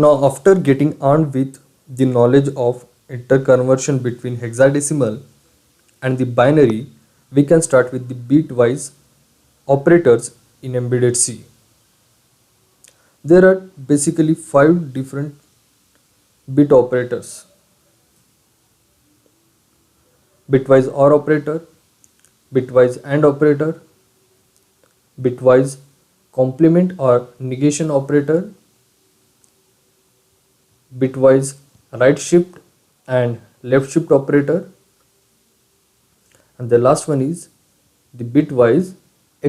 Now, after getting armed with the knowledge of interconversion between hexadecimal and the binary, we can start with the bitwise operators in embedded C. There are basically 5 different bit operators: bitwise OR operator, bitwise AND operator, bitwise complement or negation operator, bitwise right shift and left shift operator, and the last one is the bitwise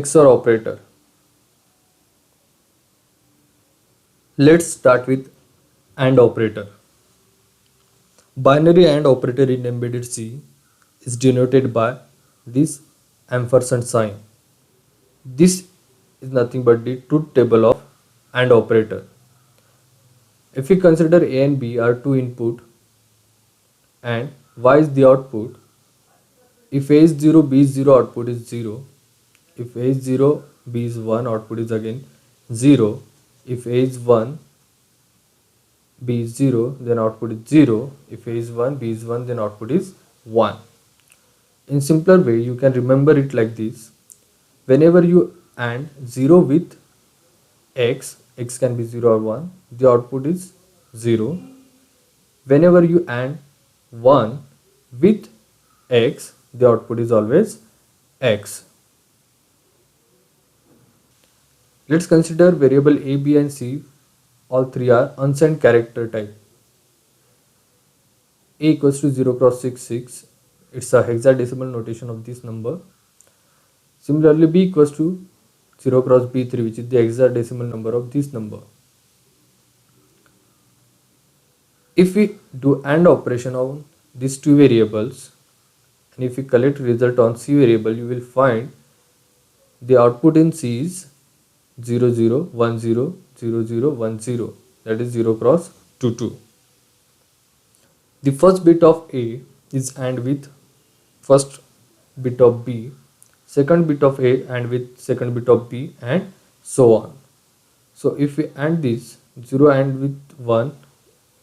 XOR operator. Let's start with AND operator. Binary AND operator in embedded C is denoted by this ampersand sign. This is nothing but the truth table of AND operator. If we consider A and B are two input and Y is the output, if A is 0, B is 0, output is 0. If A is 0, B is 1, output is again 0. If A is 1, B is 0, then output is 0. If A is 1, B is 1, then output is 1. In simpler way, you can remember it like this. Whenever you AND 0 with X, X can be 0 or 1, the output is 0. Whenever you AND 1 with X, the output is always X. Let's consider variable A, B and C. All three are unsigned character type. A equals to 0 cross 66. It's a hexadecimal notation of this number. Similarly, B equals to 0 cross B3, which is the hexadecimal number of this number. If we do AND operation on these two variables, and if we collect result on C variable, you will find the output in C is 0 0 1 0 0 0 1 0, that is 0 cross 2 2. The first bit of A is AND with first bit of B, second bit of A AND with second bit of B, and so on. So if we AND this, 0 AND with 1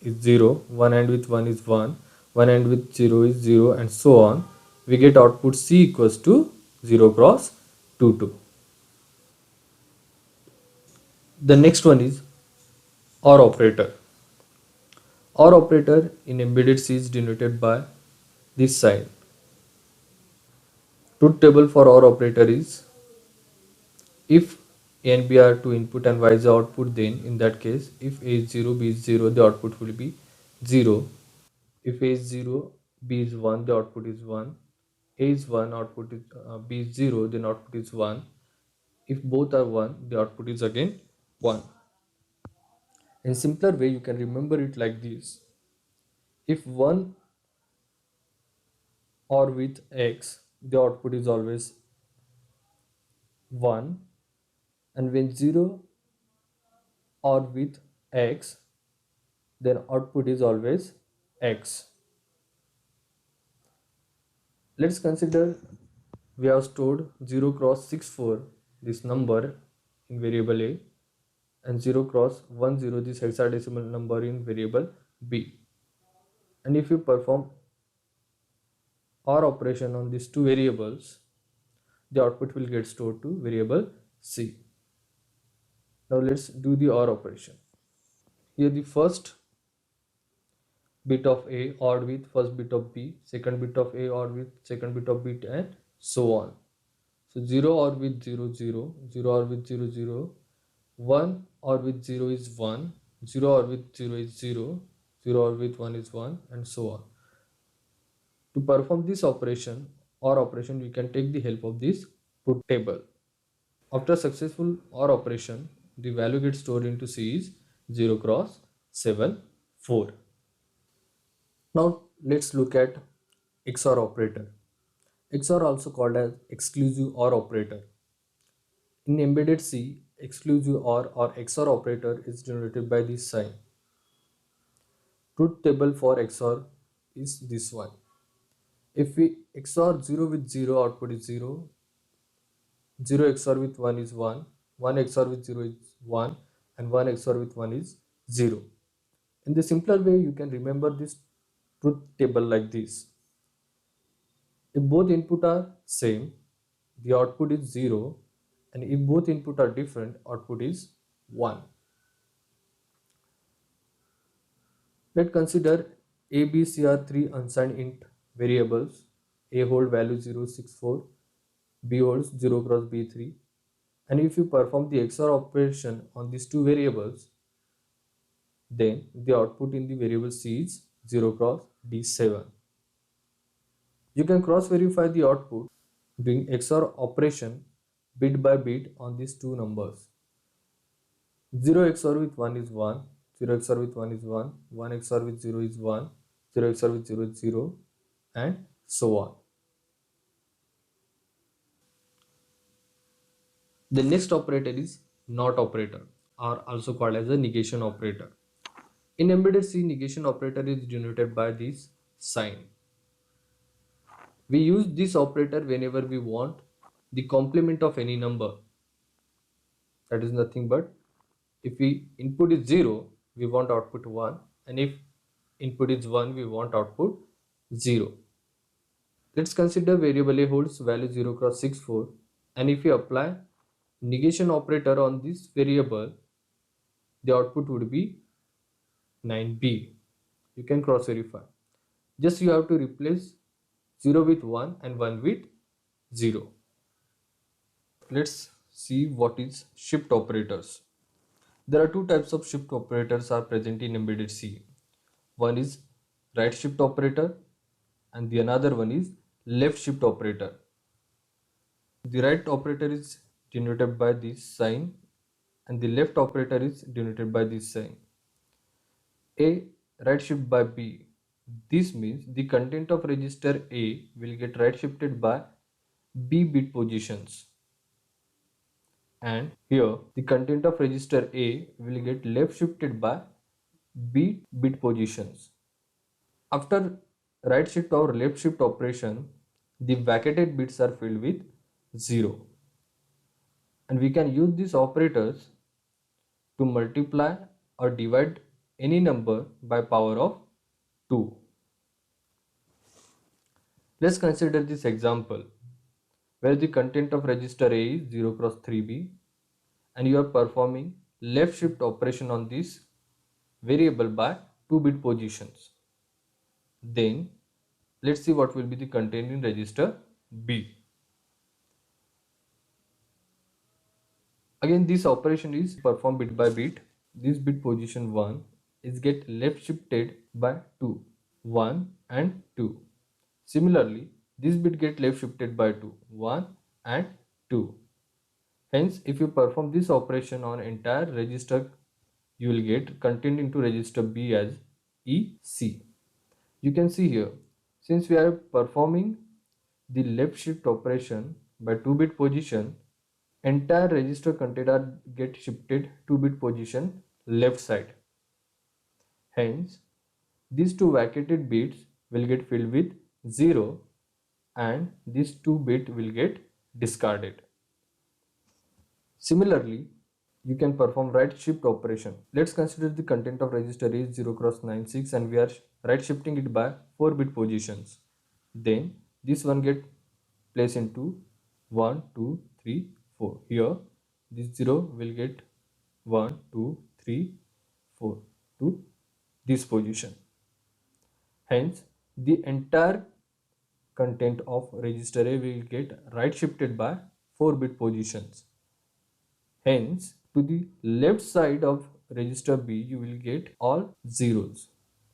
is 0, 1 AND with 1 is 1, 1 AND with 0 is 0, and so on, we get output C equals to 0 cross 2 2. The next one is OR operator. OR operator in embedded C is denoted by this sign. Truth table for OR operator is, if A and B are two input and Y is the output, then in that case, if A is 0, B is 0, the output will be 0. If A is 0, B is 1, the output is 1. A is 1, output is B is 0, then output is 1. If both are 1, the output is again 1. In simpler way, you can remember it like this. If 1 or with X, the output is always 1, and when 0 or with X, then output is always X. Let's consider we have stored 0 cross 64, this number, in variable A, and 0 cross 10, this hexadecimal number, in variable B. And if you perform OR operation on these two variables, the output will get stored to variable C. Now let's do the OR operation. Here the first bit of A ORed with first bit of B, second bit of A ORed with second bit of B, and so on. So 0 OR with 0 0, 0 OR with 0 0, 1 OR with 0 is 1, 0 OR with 0 is 0, 0 OR with 1 is 1, and so on. To perform this operation or operation, we can take the help of this truth table. After successful OR operation, the value gets stored into C is 0 cross 7 4. Now let's look at XOR operator. XOR also called as exclusive OR operator. In embedded C, exclusive or XOR operator is generated by this sign. Truth table for XOR is this one. If we XOR 0 with 0, output is 0. 0 XOR with 1 is 1. 1 XOR with 0 is 1. And 1 XOR with 1 is 0. In the simpler way, you can remember this truth table like this. If both input are same, the output is 0, and if both input are different, output is 1. Let's consider A, B, C are three unsigned int variables. A hold value 064, B holds 0 cross B3. And if you perform the XOR operation on these two variables, then the output in the variable C is 0 cross D7. You can cross verify the output doing XOR operation bit by bit on these two numbers. 0 XOR with 1 is 1, 0 XOR with 1 is 1, 1 XOR with 0 is 1, 0 XOR with 0 is 0, and so on. The next operator is NOT operator, or also called as a negation operator. In embedded C, negation operator is denoted by this sign. We use this operator whenever we want the complement of any number. That is nothing but if we input is 0, we want output 1, and if input is 1, we want output 0. Let's consider variable A holds value 0 cross 64, and if we apply negation operator on this variable, the output would be 9b. You can cross verify. Just you have to replace 0 with 1 and 1 with 0. Let's see what is shift operators. There are two types of shift operators are present in embedded C. One is right shift operator and the another one is left shift operator. The right operator is denoted by this sign and the left operator is denoted by this sign. A right shift by B. This means the content of register A will get right shifted by B bit positions, and here the content of register A will get left shifted by B bit positions. After right shift or left shift operation, the vacated bits are filled with 0, and we can use these operators to multiply or divide any number by power of 2. Let's consider this example where the content of register A is 0 cross 3b and you are performing left shift operation on this variable by 2 bit positions. Then let's see what will be the content in register B. Again, this operation is performed bit by bit. This bit position 1 is get left shifted by 2, 1 and 2. Similarly, this bit get left shifted by 2, 1 and 2. Hence, if you perform this operation on entire register, you will get content into register B as EC. You can see here, since we are performing the left shift operation by 2 bit position, entire register content are get shifted 2 bit position left side. Hence, these two vacated bits will get filled with 0 and these 2 bit will get discarded. Similarly, you can perform right shift operation. Let's consider the content of register is 0 cross 96 and we are right shifting it by 4 bit positions. Then this one get placed into 1, 2, 3, 4. Here this 0 will get 1, 2, 3, 4 to this position. Hence, the entire content of register A will get right shifted by 4 bit positions. Hence, to the left side of register B, you will get all zeros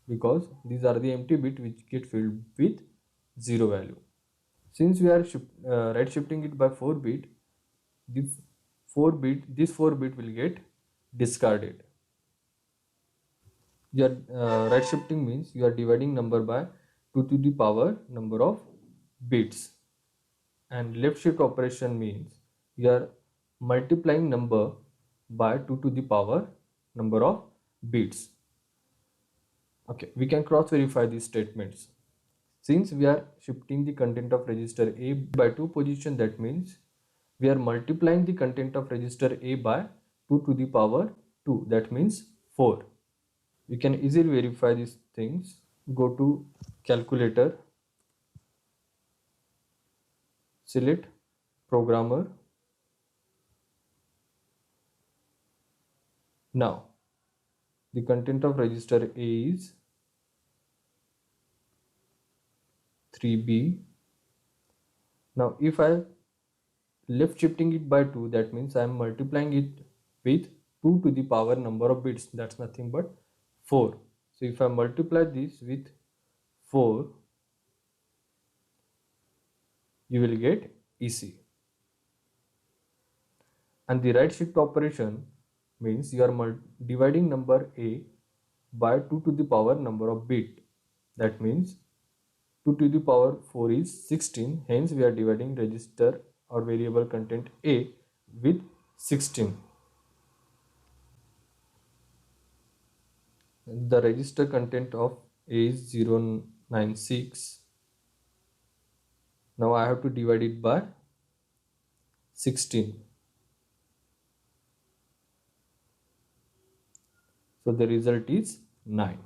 because these are the empty bit which get filled with 0 value. Since we are right shifting it by 4 bit, this 4 bit will get discarded. You are right shifting means you are dividing number by 2 to the power number of bits, and left shift operation means you are multiplying number by 2 to the power number of bits. Okay, we can cross verify these statements. Since we are shifting the content of register A by 2 position, that means we are multiplying the content of register A by 2 to the power 2, that means 4. We can easily verify these things. Go to calculator, select programmer. Now the content of register A is 3B. Now if I left shifting it by 2, that means I am multiplying it with 2 to the power number of bits, that's nothing but 4. So if I multiply this with 4, you will get EC. And the right shift operation means you are dividing number A by 2 to the power number of bit. That means 2 to the power 4 is 16. Hence we are dividing register or variable content A with 16. The register content of A is 096. Now I have to divide it by 16. So the result is 9.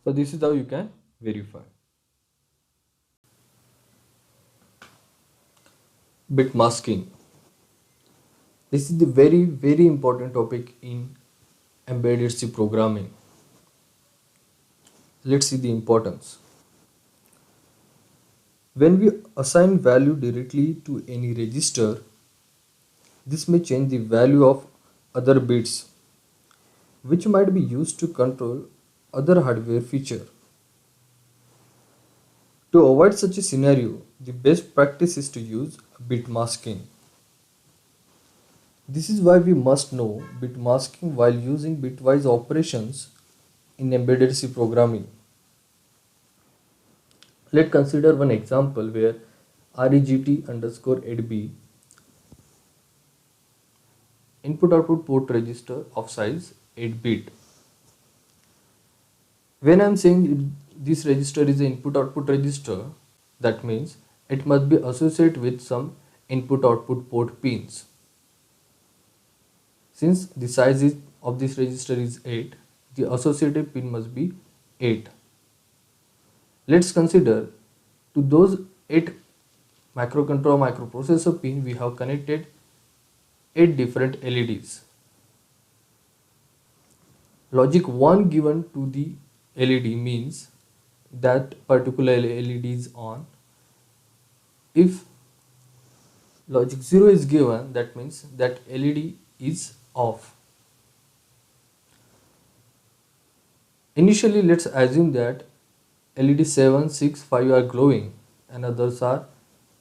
So this is how you can verify. Bit masking. This is the very important topic in embedded C programming. Let's see the importance. When we assign value directly to any register, this may change the value of other bits, which might be used to control other hardware feature. To avoid such a scenario, the best practice is to use bit masking. This is why we must know bit masking while using bitwise operations in embedded C programming. Let's consider one example where REGT underscore 8B input output port register of size 8 bit. When I am saying this register is an input output register, that means it must be associated with some input output port pins. Since the size of this register is 8, the associated pin must be 8. Let's consider to those 8 microcontroller microprocessor pin we have connected 8 different LEDs. Logic 1 given to the LED means that particular LED is on. If logic 0 is given, that means that LED is off. Initially, let's assume that LED 7, 6, 5 are glowing and others are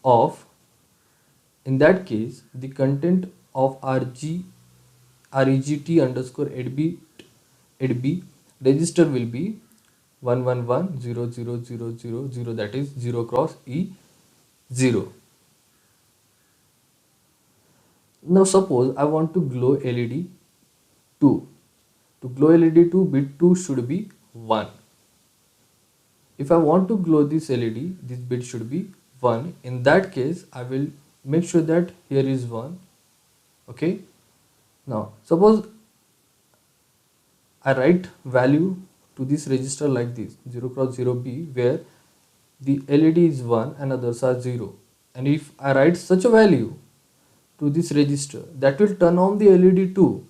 off. In that case, the content of REGT underscore 8B register will be 111000000, that is 0 cross E0. Now suppose I want to glow LED 2. To glow LED 2, bit 2 should be 1. If I want to glow this LED, this bit should be 1. In that case, I will make sure that here is 1. Okay. Now suppose I write value to this register like this 0 cross 0B, where the LED is 1 and others are 0. And if I write such a value to this register, that will turn on the LED 2.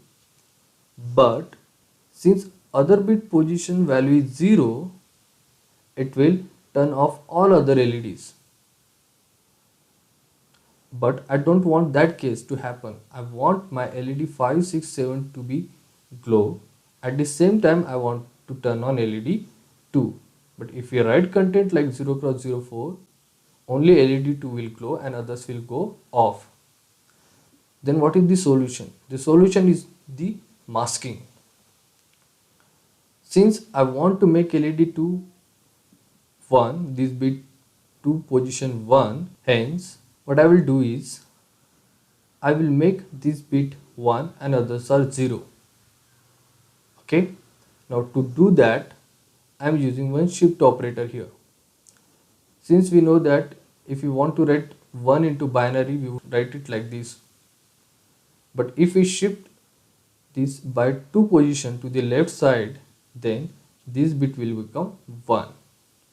But since other bit position value is 0, it will turn off all other LEDs. But I don't want that case to happen. I want my LED 5, 6, 7 to be glow. At the same time, I want to turn on LED 2. But if we write content like 0 cross 04, only LED 2 will glow and others will go off. Then what is the solution? The solution is the masking. Since I want to make LED 2 1, this bit 2 position 1, hence what I will do is I will make this bit 1 and others are 0. Okay. Now to do that, I am using one shift operator here. Since we know that if we want to write 1 into binary, we would write it like this. But if we shift this by 2 position to the left side, then this bit will become 1.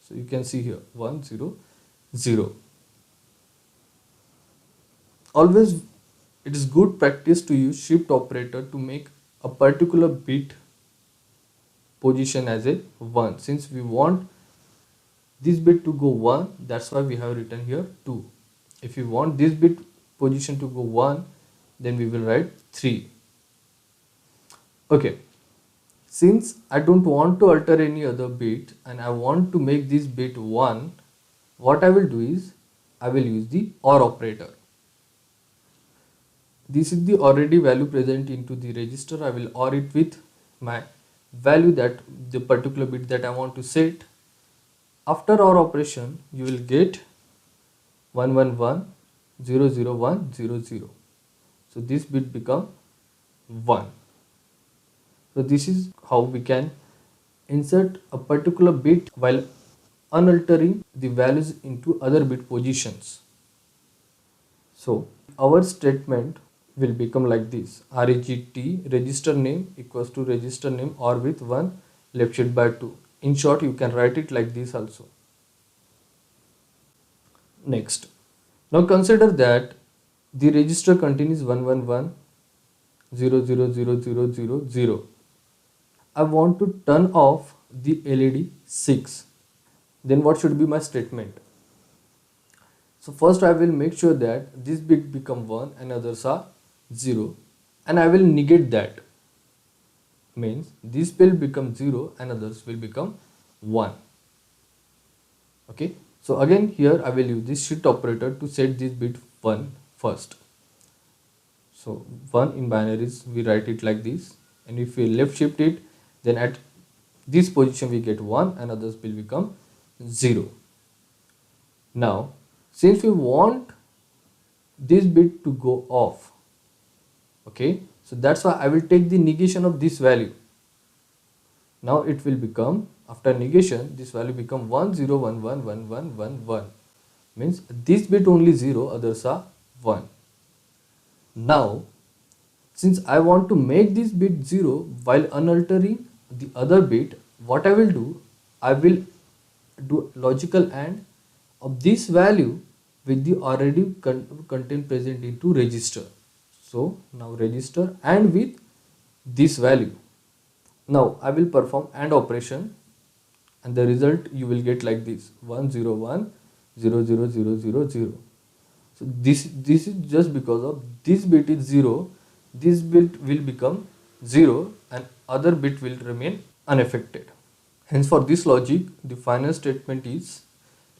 So you can see here 1 0 0. Always it is good practice to use shift operator to make a particular bit position as a 1. Since we want this bit to go 1, that's why we have written here 2. If you want this bit position to go 1, then we will write 3. Okay, since I don't want to alter any other bit and I want to make this bit 1, what I will do is I will use the OR operator. This is the already value present into the register. I will OR it with my value, that the particular bit that I want to set. After OR operation, you will get 111 001 00. So this bit become 1. So this is how we can insert a particular bit while unaltering the values into other bit positions. So our statement will become like this: REGT register name equals to register name OR with 1 left shift by 2. In short, you can write it like this also. Next, now consider that the register contains 111 0000000. I want to turn off the LED 6. Then what should be my statement? So first I will make sure that this bit become 1 and others are 0, and I will negate that. Means this will become 0 and others will become 1. Okay, so again here I will use this shift operator to set this bit 1 first. So 1 in binaries we write it like this, and if we left shift it, then at this position we get 1 and others will become 0. Now since we want this bit to go off, okay, so that's why I will take the negation of this value. Now it will become, after negation, this value become 10111111, means this bit only 0, others are 1. Now since I want to make this bit 0 while unaltering the other bit, what I will do, I will do logical AND of this value with the already content present into register. So now register AND with this value. Now I will perform AND operation, and the result you will get like this: 101 00000. So this is just because of this bit is 0, this bit will become 0 and other bit will remain unaffected. Hence for this logic, the final statement is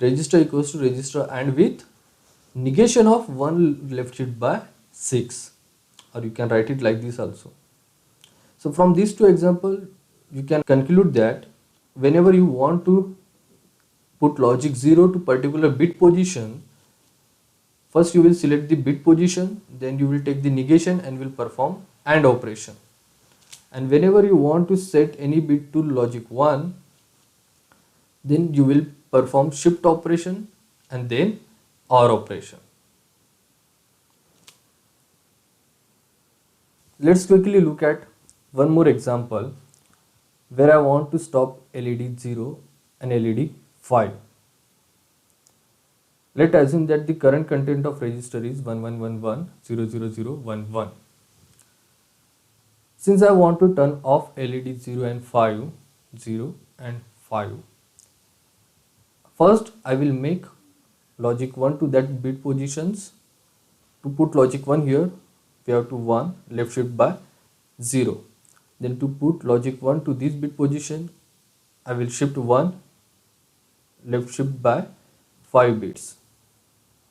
register equals to register AND with negation of 1 left shift by 6, or you can write it like this also. So from these two examples, you can conclude that whenever you want to put logic 0 to particular bit position, first you will select the bit position, then you will take the negation and will perform AND operation. And whenever you want to set any bit to logic 1, then you will perform shift operation and then OR operation. Let's quickly look at one more example where I want to stop LED 0 and LED 5. Let's assume that the current content of register is 1111 00011. Since I want to turn off LED 0 and 5, 0 and 5, first I will make logic 1 to that bit positions. To put logic 1 here, we have to 1 left shift by 0. Then to put logic 1 to this bit position, I will shift 1 left shift by 5 bits.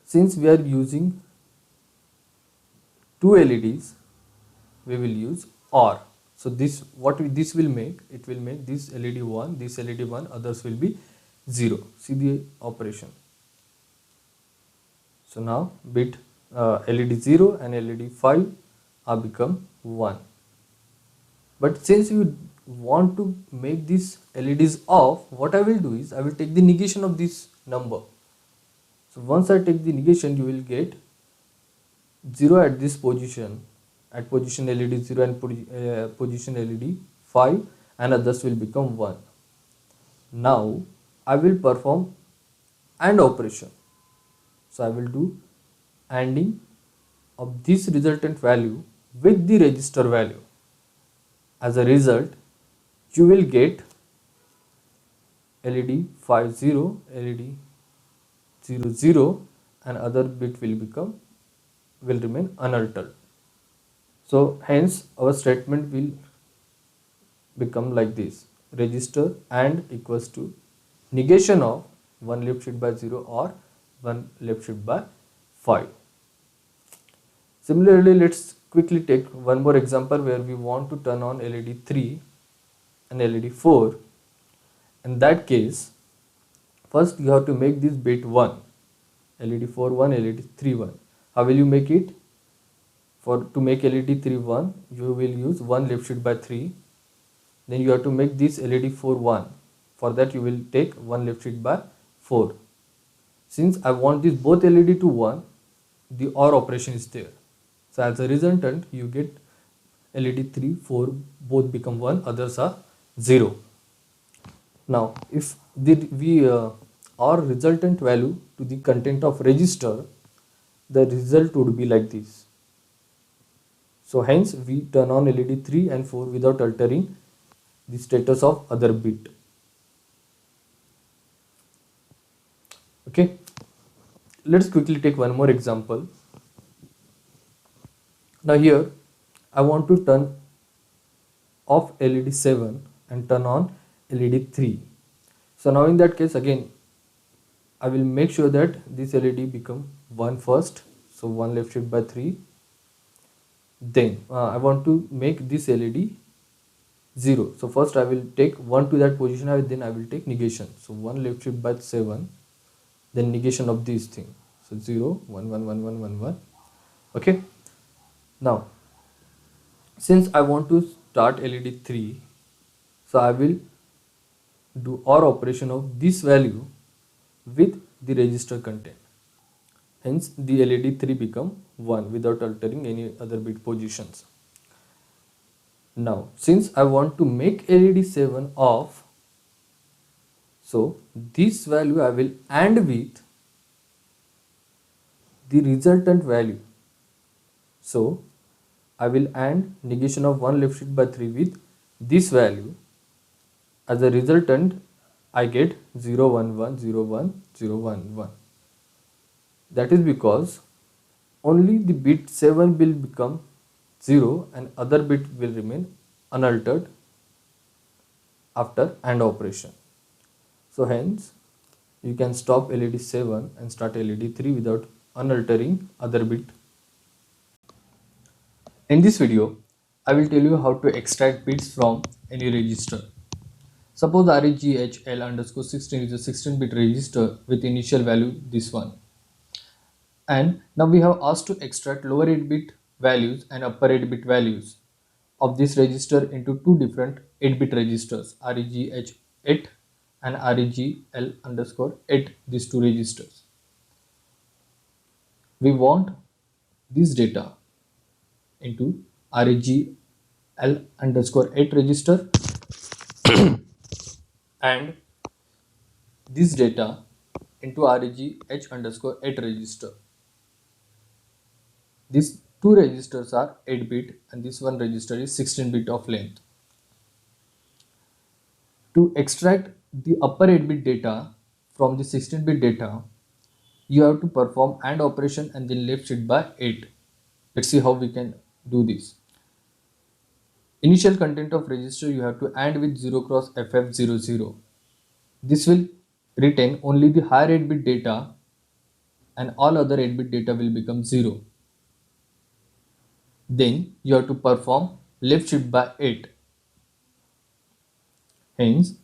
Since we are using 2 LEDs, we will use OR. So this this will make, it will make this LED 1, this LED 1, others will be 0. See the operation. So now bit LED 0 and LED 5 are become 1. But since you want to make these LEDs off, what I will do is I will take the negation of this number. So once I take the negation, you will get 0 at this position at position LED 0 and position LED 5, and others will become 1. Now I will perform AND operation. So I will do ANDing of this resultant value with the register value. As a result, you will get LED 50, LED 00, and other bit will remain unaltered. So hence our statement will become like this: register AND equals to negation of 1 left shift by 0 or 1 left shift by 5. Similarly, let's quickly take one more example where we want to turn on LED 3 and LED 4. In that case, first you have to make this bit 1, LED 4 1, LED 3 1. How will you make it? For to make LED 3 1, you will use 1 left shift by 3. Then you have to make this LED 4 1. For that you will take 1 left shift by 4. Since I want this both LED to 1, the OR operation is there. So as a resultant, you get LED 3, 4 both become 1, others are 0. Now if we OR resultant value to the content of register, the result would be like this. So hence we turn on LED 3 and 4 without altering the status of other bit. Okay, let's quickly take one more example. Now here I want to turn off LED 7 and turn on LED 3. So now in that case, again I will make sure that this LED become 1 first. So 1 left shift by 3. Then I want to make this LED 0. So first I will take 1 to that position, then I will take negation. So 1 left shift by 7, then negation of these thing. So 0 1 1 1 1 1 1. Okay, now since I want to start LED 3, so I will do OR operation of this value with the register content. Hence the LED 3 become 1 without altering any other bit positions. Now since I want to make LED 7 off, so this value I will AND with the resultant value. So I will AND negation of 1 left shift by 3 with this value. As a resultant, I get 0 1 1 0 1 0 1 1. That is because only the bit 7 will become 0 and other bit will remain unaltered after AND operation. So hence you can stop LED 7 and start LED 3 without unaltering other bit. In this video, I will tell you how to extract bits from any register. Suppose REGHL underscore 16 is a 16-bit register with initial value this one. And now we have asked to extract lower 8-bit values and upper 8-bit values of this register into two different 8-bit registers, REGH8 and REGL underscore 8, these two registers. We want this data into REGL underscore 8 register and this data into REGH underscore 8 register. These two registers are 8-bit and this one register is 16-bit of length. To extract the upper 8-bit data from the 16-bit data, you have to perform AND operation and then left shift by 8. Let's see how we can do this. Initial content of register you have to AND with 0 cross FF00. This will retain only the higher 8-bit data and all other 8-bit data will become 0. Then you have to perform left shift by 8. Hence,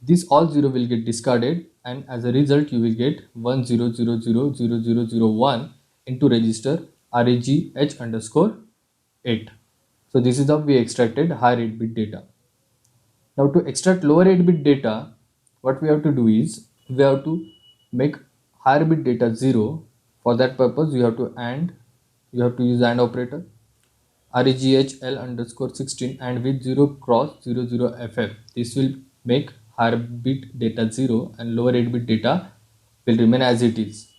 this all 0 will get discarded and as a result you will get 10000001 into register REGH underscore 8. So this is how we extracted higher 8-bit data. Now to extract lower 8-bit data, what we have to do is we have to make higher bit data 0. For that purpose you have to use AND operator. REGHL underscore 16 and with 0 cross 00 FF. This will make higher bit data 0 and lower 8 bit data will remain as it is.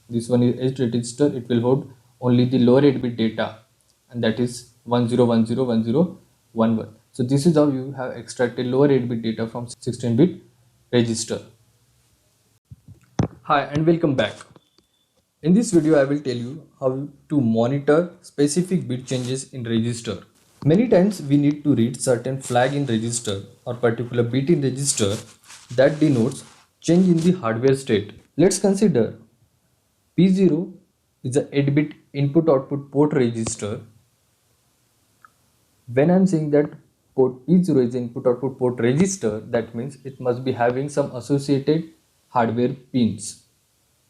This one is edge register, it will hold only the lower 8 bit data, and that is 10101011. So this is how you have extracted lower 8 bit data from 16 bit register. Hi and welcome back. In this video I will tell you how to monitor specific bit changes in register. Many times we need to read certain flag in register or particular bit in register that denotes change in the hardware state. Let's consider P0 is a 8-bit input-output port register. When I'm saying that port P0 is input-output port register, that means it must be having some associated hardware pins.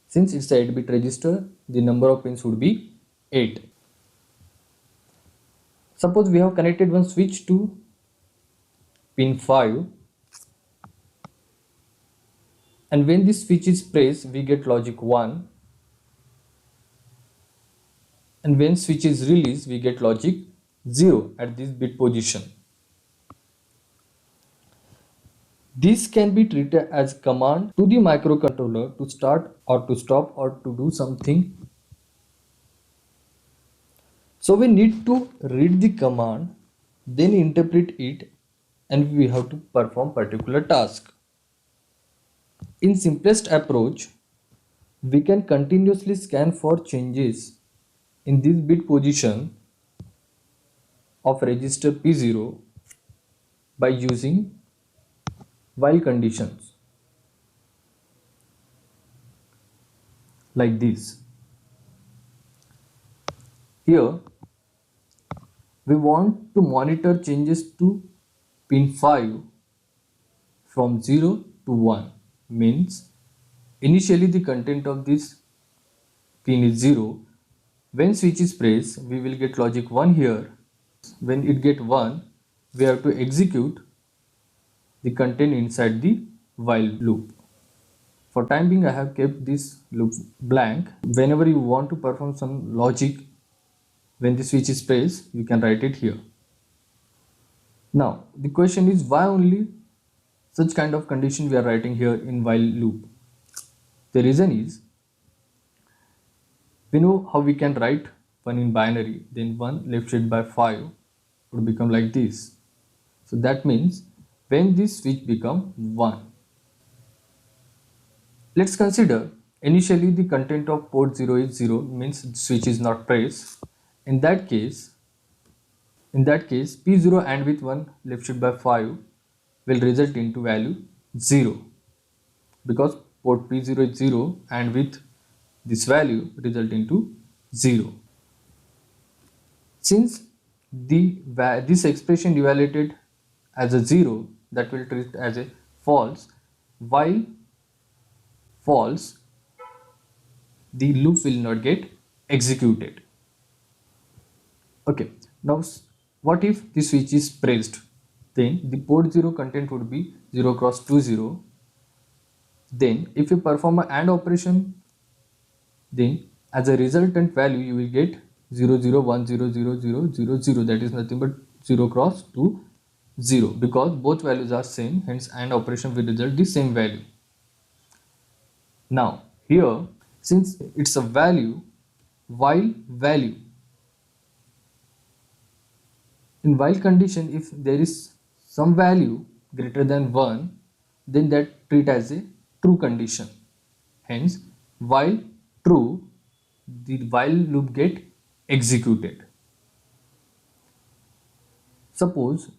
Since it's a 8-bit register, the number of pins would be 8. Suppose we have connected one switch to pin 5, and when this switch is pressed, we get logic 1, and when switch is released, we get logic 0 at this bit position. This can be treated as command to the microcontroller to start or to stop or to do something. So we need to read the command, then interpret it, and we have to perform particular task. In simplest approach, we can continuously scan for changes in this bit position of register P0 by using while conditions like this. Here we want to monitor changes to pin 5 from 0 to 1, means initially the content of this pin is 0. When switch is pressed, we will get logic 1 here. When it get 1, we have to execute the content inside the while loop. For time being, I have kept this loop blank. Whenever you want to perform some logic, when the switch is pressed, you can write it here. Now, the question is why only such kind of condition we are writing here in while loop? The reason is, we know how we can write 1 in binary, then 1 left shaded by 5 would become like this. So that means when this switch become 1. Let's consider initially the content of port 0 is 0, means the switch is not pressed. In that case P0 and with 1 left shaded by 5 will result into value 0, because port P0 is 0 and with this value result into 0. Since this expression evaluated as a 0, that will treat as a false. While false, the loop will not get executed. Okay, now what if the switch is pressed? Then the port 0 content would be 0 cross 20. Then if you perform an AND operation, then as a resultant value you will get 00100000, that is nothing but 0 cross 20, because both values are same, hence AND operation will result the same value. Now here, since it's a value, while value, in while condition, if there is some value greater than 1, then that treat as a true condition. Hence, while true, the while loop get executed. Suppose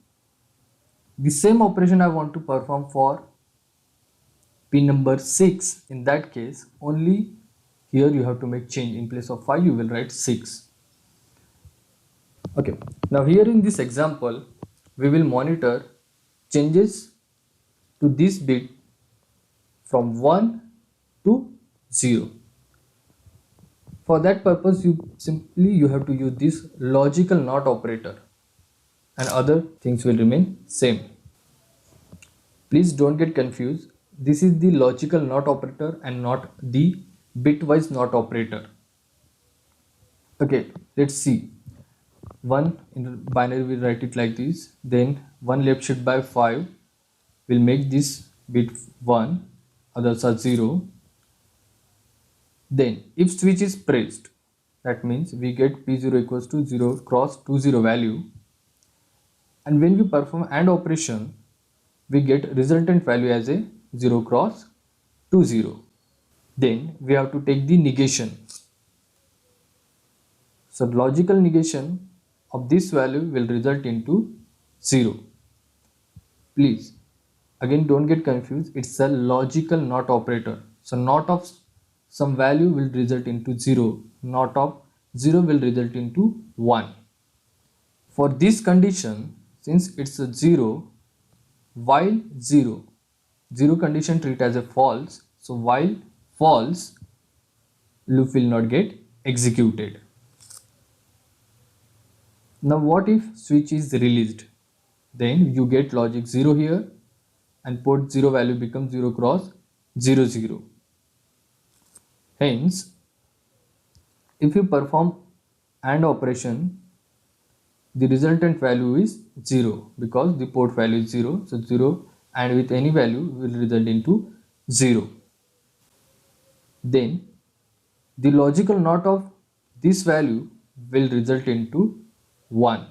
the same operation I want to perform for pin number 6. In that case, only here you have to make change. In place of 5, you will write 6. Okay, now here in this example, we will monitor changes to this bit from 1 to 0. For that purpose, you have to use this logical NOT operator, and other things will remain same. Please don't get confused. This is the logical NOT operator and not the bitwise NOT operator. Okay, let's see. 1 in binary we write it like this, then 1 left shift by 5 will make this bit 1, others are 0. Then if switch is pressed, that means we get P0 equals to 0 cross 20 value, and when we perform AND operation we get resultant value as a 0 cross 20. Then we have to take the negation. So logical negation of this value will result into 0. Please again don't get confused, it's a logical NOT operator. So NOT of some value will result into 0, NOT of 0 will result into 1. For this condition, since it's a 0, while 0 condition treat as a false, so while false, loop will not get executed. Now what if switch is released? Then you get logic 0 here and port 0 value becomes 0 cross 0 0. Hence, if you perform AND operation, the resultant value is 0 because the port value is 0. So 0 and with any value will result into 0. Then the logical NOT of this value will result into 1.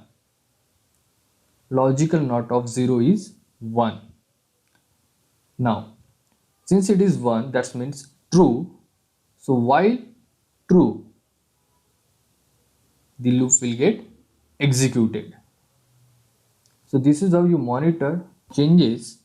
Logical NOT of 0 is 1. Now, since it is 1, that means true. So while true, the loop will get executed. So this is how you monitor changes